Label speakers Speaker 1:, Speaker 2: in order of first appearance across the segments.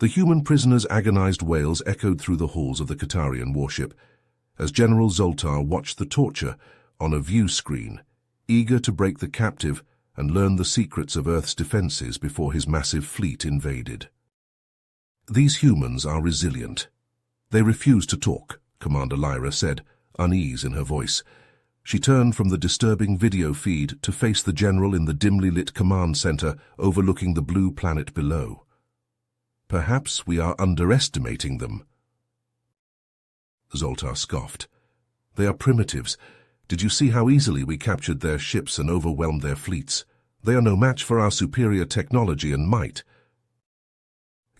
Speaker 1: The human prisoner's agonized wails echoed through the halls of the Qatarian warship as General Zoltar watched the torture on a view screen, eager to break the captive and learn the secrets of Earth's defenses before his massive fleet invaded. These humans are resilient. They refuse to talk, Commander Lyra said, unease in her voice. She turned from the disturbing video feed to face the general in the dimly lit command center overlooking the blue planet below. Perhaps we are underestimating them. Zoltar scoffed. They are primitives. Did you see how easily we captured their ships and overwhelmed their fleets? They are no match for our superior technology and might.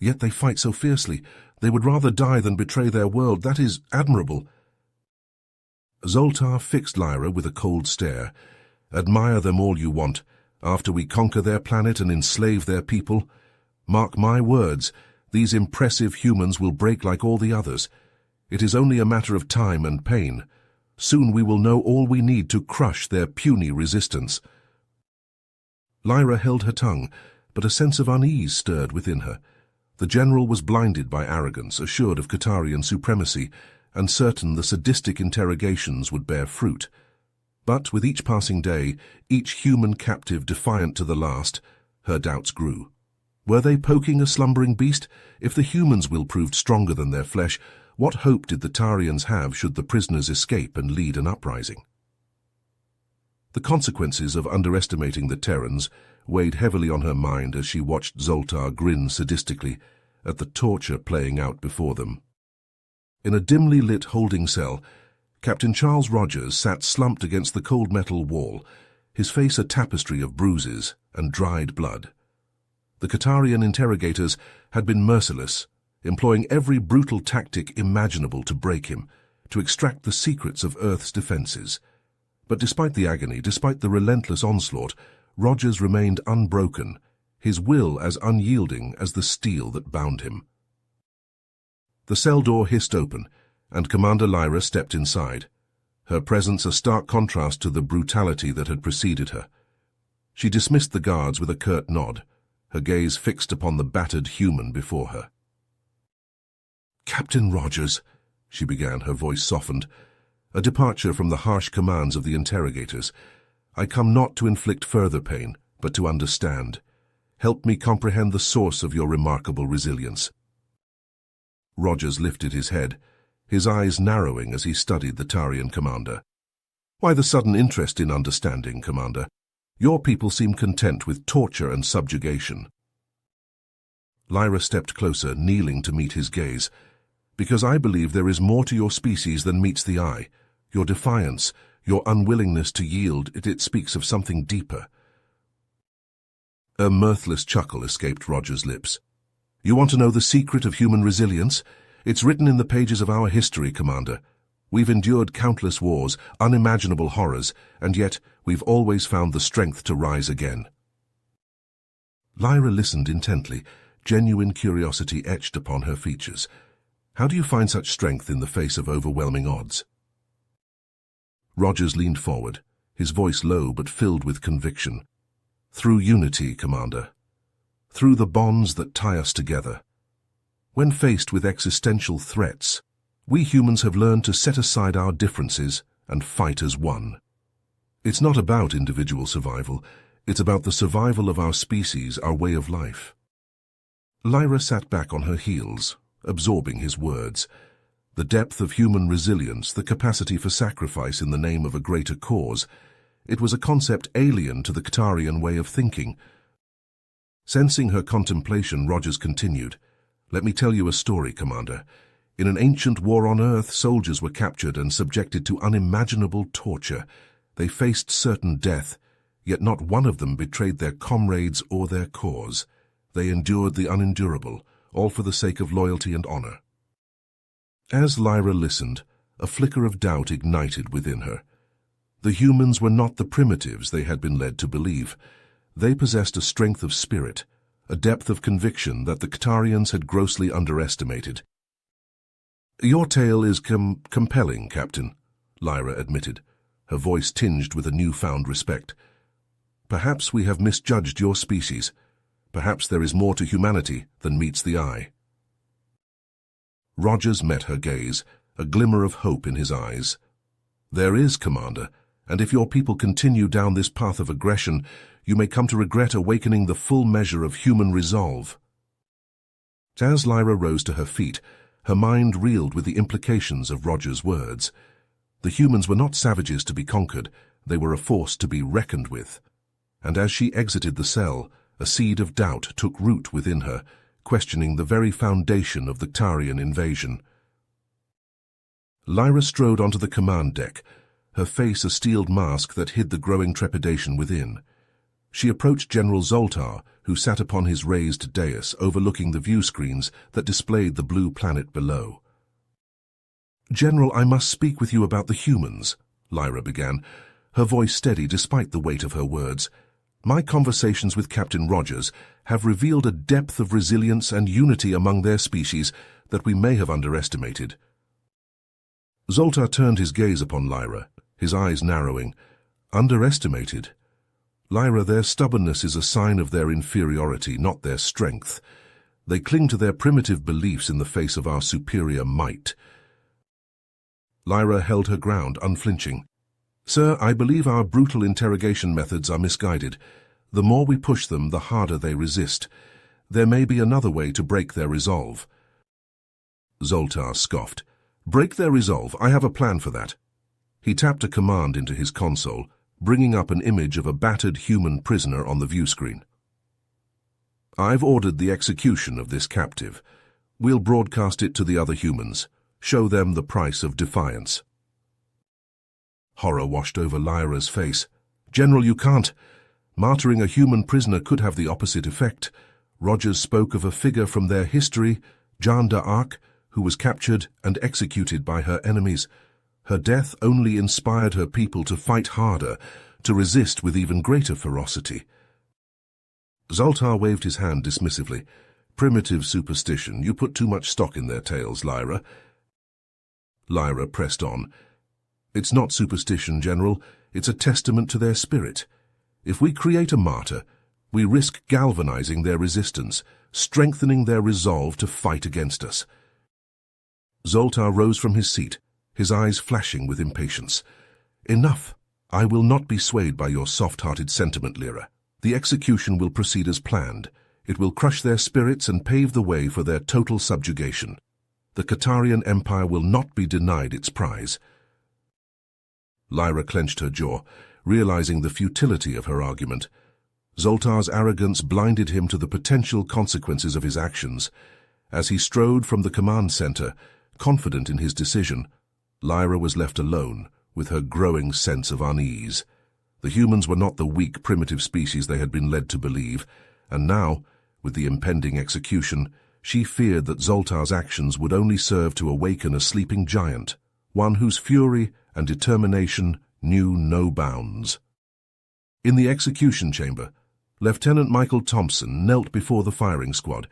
Speaker 1: Yet they fight so fiercely. They would rather die than betray their world. That is admirable. Zoltar fixed Lyra with a cold stare. Admire them all you want. After we conquer their planet and enslave their people, mark my words, these impressive humans will break like all the others. It is only a matter of time and pain. Soon we will know all we need to crush their puny resistance. Lyra held her tongue, but a sense of unease stirred within her. The general was blinded by arrogance, assured of Qatarian supremacy, and certain the sadistic interrogations would bear fruit. But with each passing day, each human captive defiant to the last, her doubts grew. Were they poking a slumbering beast? If the humans' will proved stronger than their flesh, what hope did the Tarians have should the prisoners escape and lead an uprising? The consequences of underestimating the Terrans weighed heavily on her mind as she watched Zoltar grin sadistically at the torture playing out before them. In a dimly lit holding cell, Captain Charles Rogers sat slumped against the cold metal wall, his face a tapestry of bruises and dried blood. The Qatarian interrogators had been merciless, employing every brutal tactic imaginable to break him, to extract the secrets of Earth's defenses. But despite the agony, despite the relentless onslaught, Rogers remained unbroken, his will as unyielding as the steel that bound him. The cell door hissed open, and Commander Lyra stepped inside, her presence a stark contrast to the brutality that had preceded her. She dismissed the guards with a curt nod, her gaze fixed upon the battered human before her. "Captain Rogers," she began, her voice softened, a departure from the harsh commands of the interrogators. "I come not to inflict further pain, but to understand. Help me comprehend the source of your remarkable resilience." Rogers lifted his head, his eyes narrowing as he studied the Tarian commander. "Why the sudden interest in understanding, Commander? Your people seem content with torture and subjugation." Lyra stepped closer, kneeling to meet his gaze. "Because I believe there is more to your species than meets the eye. Your defiance, your unwillingness to yield, it speaks of something deeper." A mirthless chuckle escaped Rogers' lips. "You want to know the secret of human resilience? It's written in the pages of our history, Commander. We've endured countless wars, unimaginable horrors, and yet we've always found the strength to rise again." Lyra listened intently, genuine curiosity etched upon her features. "How do you find such strength in the face of overwhelming odds?" Rogers leaned forward, his voice low but filled with conviction. "Through unity, Commander. Through the bonds that tie us together. When faced with existential threats, we humans have learned to set aside our differences and fight as one. It's not about individual survival, it's about the survival of our species, our way of life." Lyra sat back on her heels, absorbing his words. The depth of human resilience, the capacity for sacrifice in the name of a greater cause, it was a concept alien to the Qatarian way of thinking. Sensing her contemplation, Rogers continued, "Let me tell you a story, Commander. In an ancient war on Earth, soldiers were captured and subjected to unimaginable torture. They faced certain death, yet not one of them betrayed their comrades or their cause. They endured the unendurable, all for the sake of loyalty and honor." As Lyra listened, a flicker of doubt ignited within her. The humans were not the primitives they had been led to believe. They possessed a strength of spirit, a depth of conviction that the Qatarians had grossly underestimated. "Your tale is compelling, Captain," Lyra admitted, her voice tinged with a newfound respect. "Perhaps we have misjudged your species. Perhaps there is more to humanity than meets the eye." Rogers met her gaze, a glimmer of hope in his eyes. "There is, Commander, and if your people continue down this path of aggression, you may come to regret awakening the full measure of human resolve." As Lyra rose to her feet, her mind reeled with the implications of Rogers' words. The humans were not savages to be conquered, they were a force to be reckoned with. And as she exited the cell, a seed of doubt took root within her, questioning the very foundation of the Tarian invasion. Lyra strode onto the command deck, her face a steeled mask that hid the growing trepidation within. She approached General Zoltar, who sat upon his raised dais overlooking the view screens that displayed the blue planet below. "General, I must speak with you about the humans," Lyra began, her voice steady despite the weight of her words. "My conversations with Captain Rogers have revealed a depth of resilience and unity among their species that we may have underestimated." Zoltar turned his gaze upon Lyra, his eyes narrowing. "Underestimated? Lyra, their stubbornness is a sign of their inferiority, not their strength. They cling to their primitive beliefs in the face of our superior might." Lyra held her ground, unflinching. "Sir, I believe our brutal interrogation methods are misguided. The more we push them, the harder they resist. There may be another way to break their resolve." Zoltar scoffed. "Break their resolve? I have a plan for that." He tapped a command into his console, bringing up an image of a battered human prisoner on the view screen. "I've ordered the execution of this captive. We'll broadcast it to the other humans. Show them the price of defiance." Horror washed over Lyra's face. "General, you can't. Martyring a human prisoner could have the opposite effect. Rogers spoke of a figure from their history, Jeanne d'Arc, who was captured and executed by her enemies. Her death only inspired her people to fight harder, to resist with even greater ferocity." Zoltar waved his hand dismissively. "Primitive superstition. You put too much stock in their tales, Lyra." Lyra pressed on. "It's not superstition, General. It's a testament to their spirit. If we create a martyr, we risk galvanizing their resistance, strengthening their resolve to fight against us." Zoltar rose from his seat, his eyes flashing with impatience. "Enough. I will not be swayed by your soft-hearted sentiment, Lyra. The execution will proceed as planned. It will crush their spirits and pave the way for their total subjugation. The Qatarian Empire will not be denied its prize." Lyra clenched her jaw, realizing the futility of her argument. Zoltar's arrogance blinded him to the potential consequences of his actions. As he strode from the command center, confident in his decision, Lyra was left alone with her growing sense of unease. The humans were not the weak, primitive species they had been led to believe, and now, with the impending execution, she feared that Zoltar's actions would only serve to awaken a sleeping giant, one whose fury and determination knew no bounds. In the execution chamber, Lieutenant Michael Thompson knelt before the firing squad,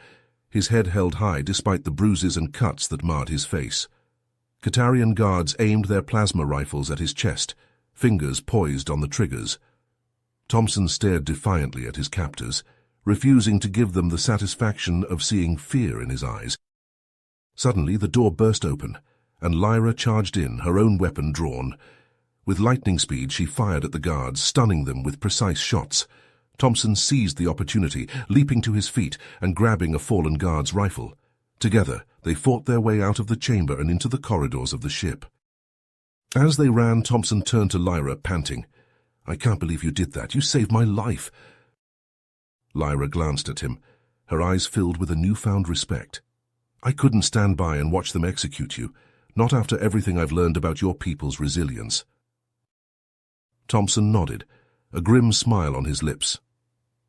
Speaker 1: his head held high despite the bruises and cuts that marred his face. Qatarian guards aimed their plasma rifles at his chest, fingers poised on the triggers. Thompson stared defiantly at his captors, refusing to give them the satisfaction of seeing fear in his eyes. Suddenly the door burst open, and Lyra charged in, her own weapon drawn. With lightning speed she fired at the guards, stunning them with precise shots. Thompson seized the opportunity, leaping to his feet and grabbing a fallen guard's rifle. Together, they fought their way out of the chamber and into the corridors of the ship. As they ran, Thompson turned to Lyra, panting. "I can't believe you did that. You saved my life." Lyra glanced at him, her eyes filled with a newfound respect. "I couldn't stand by and watch them execute you, not after everything I've learned about your people's resilience." Thompson nodded, a grim smile on his lips.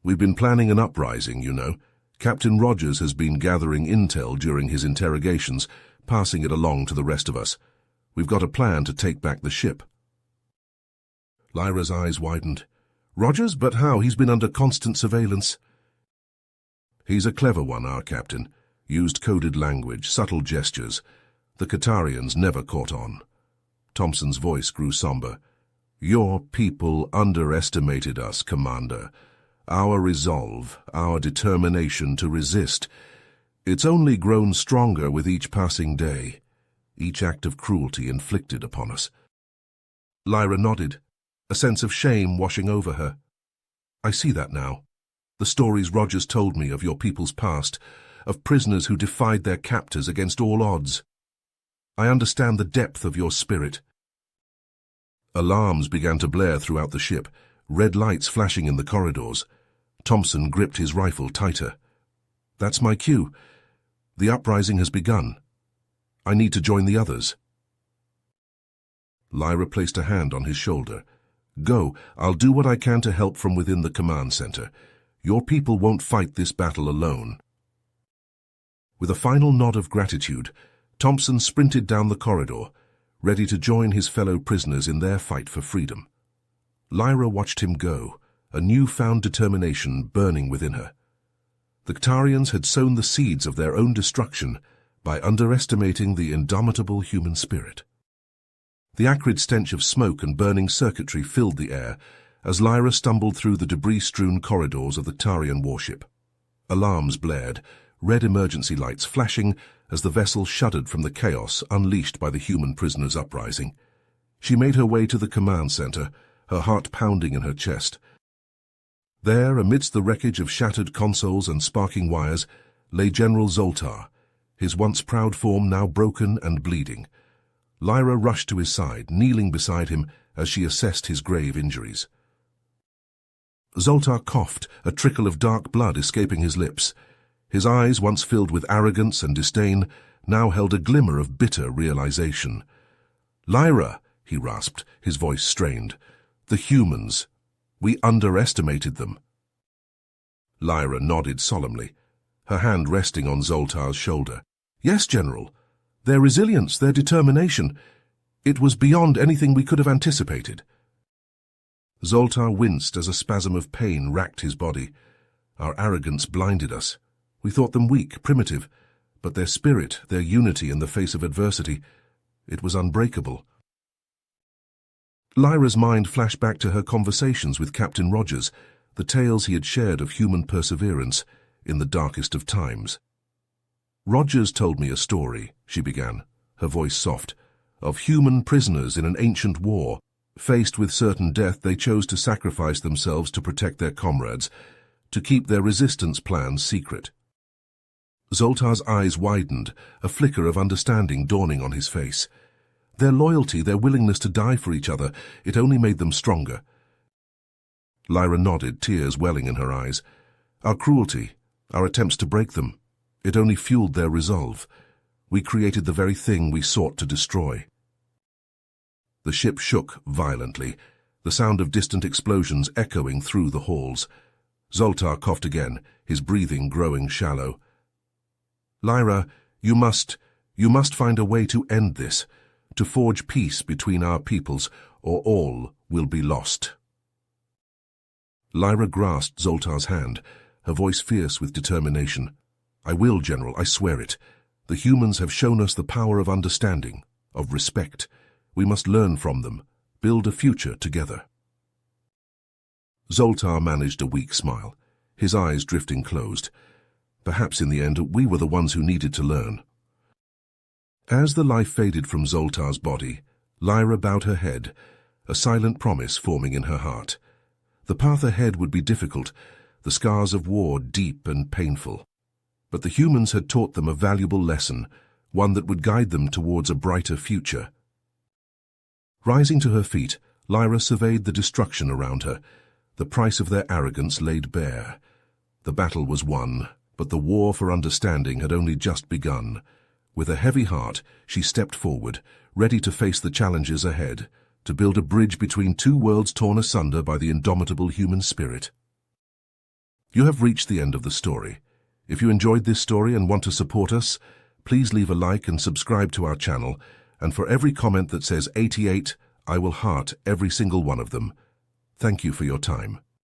Speaker 1: "We've been planning an uprising, you know. Captain Rogers has been gathering intel during his interrogations, passing it along to the rest of us. We've got a plan to take back the ship." Lyra's eyes widened. "Rogers? But how? He's been under constant surveillance." "He's a clever one, our captain. Used coded language, subtle gestures. The Qatarians never caught on." Thompson's voice grew somber. "Your people underestimated us, Commander. Our resolve, our determination to resist. It's only grown stronger with each passing day, each act of cruelty inflicted upon us. Lyra nodded, a sense of shame washing over her. I see that now. The stories Rogers told me of your people's past, of prisoners who defied their captors against all odds. I understand the depth of your spirit. Alarms began to blare throughout the ship, red lights flashing in the corridors. Thompson gripped his rifle tighter. That's my cue. The uprising has begun. I need to join the others. Lyra placed a hand on his shoulder. Go, I'll do what I can to help from within the command center. Your people won't fight this battle alone. With a final nod of gratitude, Thompson sprinted down the corridor, ready to join his fellow prisoners in their fight for freedom. Lyra watched him go, a newfound determination burning within her. The Ktarians had sown the seeds of their own destruction by underestimating the indomitable human spirit. The acrid stench of smoke and burning circuitry filled the air as Lyra stumbled through the debris-strewn corridors of the Ktarian warship. Alarms blared, red emergency lights flashing as the vessel shuddered from the chaos unleashed by the human prisoners' uprising. She made her way to the command center, her heart pounding in her chest. There, amidst the wreckage of shattered consoles and sparking wires, lay General Zoltar, his once proud form now broken and bleeding. Lyra rushed to his side, kneeling beside him as she assessed his grave injuries. Zoltar coughed, a trickle of dark blood escaping his lips. His eyes, once filled with arrogance and disdain, now held a glimmer of bitter realization. Lyra, he rasped, his voice strained. The humans. We underestimated them. Lyra nodded solemnly, her hand resting on Zoltar's shoulder. Yes, General. Their resilience, their determination. It was beyond anything we could have anticipated. Zoltar winced as a spasm of pain racked his body. Our arrogance blinded us. We thought them weak, primitive, but their spirit, their unity in the face of adversity, it was unbreakable. Lyra's mind flashed back to her conversations with Captain Rogers, the tales he had shared of human perseverance in the darkest of times. Rogers told me a story, she began, her voice soft, of human prisoners in an ancient war. Faced with certain death, they chose to sacrifice themselves to protect their comrades, to keep their resistance plans secret. Zoltar's eyes widened, a flicker of understanding dawning on his face. Their loyalty, their willingness to die for each other, it only made them stronger. Lyra nodded, tears welling in her eyes. Our cruelty, our attempts to break them, it only fueled their resolve. We created the very thing we sought to destroy. The ship shook violently, the sound of distant explosions echoing through the halls. Zoltar coughed again, his breathing growing shallow. Lyra, you must find a way to end this, to forge peace between our peoples, or all will be lost. Lyra grasped Zoltar's hand, her voice fierce with determination. I will, General, I swear it. The humans have shown us the power of understanding, of respect. We must learn from them, build a future together. Zoltar managed a weak smile, his eyes drifting closed. Perhaps in the end we were the ones who needed to learn. As the life faded from Zoltar's body, Lyra bowed her head, a silent promise forming in her heart. The path ahead would be difficult, the scars of war deep and painful. But the humans had taught them a valuable lesson, one that would guide them towards a brighter future. Rising to her feet, Lyra surveyed the destruction around her, the price of their arrogance laid bare. The battle was won, but the war for understanding had only just begun. With a heavy heart, she stepped forward, ready to face the challenges ahead, to build a bridge between two worlds torn asunder by the indomitable human spirit. You have reached the end of the story. If you enjoyed this story and want to support us, please leave a like and subscribe to our channel, and for every comment that says 88, I will heart every single one of them. Thank you for your time.